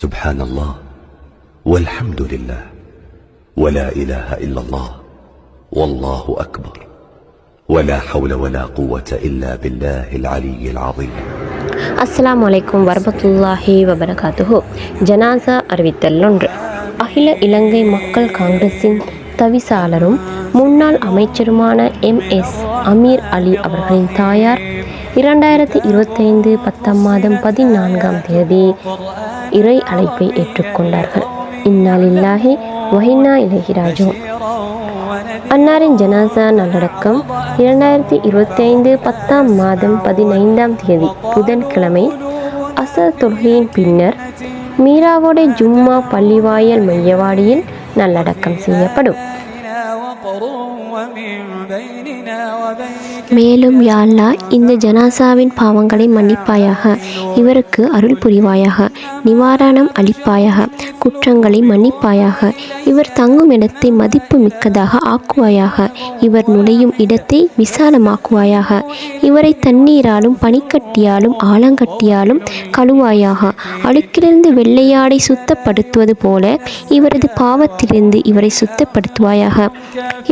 سبحان الله والحمد لله ولا إله إلا الله والله أكبر ولا حول ولا قوة إلا بالله العلي العظيم. அஸ்ஸலாமு அலைக்கும் வரஹ்மத்துல்லாஹி வபரகாத்துஹு. ஜனாஸா அறிவித்தல் 1. அகில இலங்கை மக்கள் காங்கிரஸின் தவிசாளரும் முன்னாள் அமைச்சருமான எம்.எஸ். அமீர் அலி அவர்களின் தாயார் 2025 10 மாதம் 14ஆம் தேதி இறை அழைப்பை ஏற்றுக்கொண்டார்கள். இன்னா லில்லாஹி வ இன்னா இலைஹி ராஜிஊன். அன்னாரின் ஜனாஸா நல்லடக்கம் 2025 10ஆம் மாதம் 15ஆம் தேதி புதன்கிழமை அசர் தொழுகையின் பின்னர் மீராவோடை ஜும்மா பள்ளிவாயல் மையவாடியில் நல்லடக்கம் செய்யப்படும். மேலும் யா அல்லாஹ், இந்த ஜனாசாவின் பாவங்களை மன்னிப்பாயாக, இவருக்கு அருள் புரிவாயாக, நிவாரணம் அளிப்பாயாக, குற்றங்களை மன்னிப்பாயாக, இவர் தங்கும் இடத்தை மதிப்பு மிக்கதாக ஆக்குவாயாக, இவர் நுழையும் இடத்தை விசாலமாக்குவாயாக, இவரை தண்ணீராலும் பனிக்கட்டியாலும் ஆலங்கட்டியாலும் கழுவாயாக, அழுக்கிலிருந்து வெள்ளையாடை சுத்தப்படுத்துவது போல இவரது பாவத்திலிருந்து இவரை சுத்தப்படுத்துவாயாக,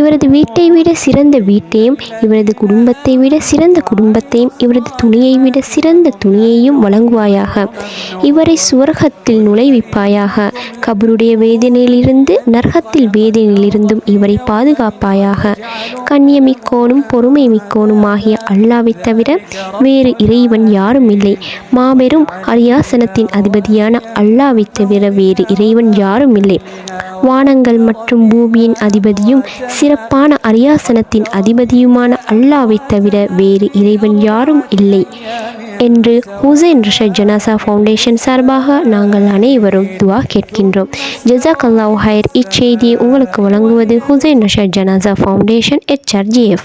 இவரது வீட்டை விட சிறந்த வீட்டையும், இவரது குடும்பத்தை விட சிறந்த குடும்பத்தையும், இவரது துணியை விட சிறந்த துணியையும் வழங்குவாயாக, இவரை சுவர்க்கத்தில் நுழைவிப்பாயாக, கபருடைய வேதனையிலிருந்து நரகத்தில் வேதனையிலிருந்தும் இவரை பாதுகாப்பாயாக. கண்ணியமிக்கோனும் பொறுமை மிக்கோனும் ஆகிய அல்லாவை தவிர வேறு இறைவன் யாரும் இல்லை. மாபெரும் அரியாசனத்தின் அதிபதியான அல்லாவை தவிர வேறு இறைவன் யாரும் இல்லை. வானங்கள் மற்றும் பூமியின் அதிபதியும் சிறப்பான அரியாசனத்தின் அதிபதியுமான அல்லாவை தவிர வேறு இறைவன் யாரும் இல்லை என்று ஹுசைன் ரிஷத் ஜனாசா ஃபவுண்டேஷன் சார்பாக நாங்கள் அனைவரும் துவா கேட்கின்றோம். ஜஸாக்கல்லாஹு ஹைர். இச்செய்தியை உங்களுக்கு வழங்குவது ஹுசைன் ரிஷத் ஜனாசா ஃபவுண்டேஷன் HRGF.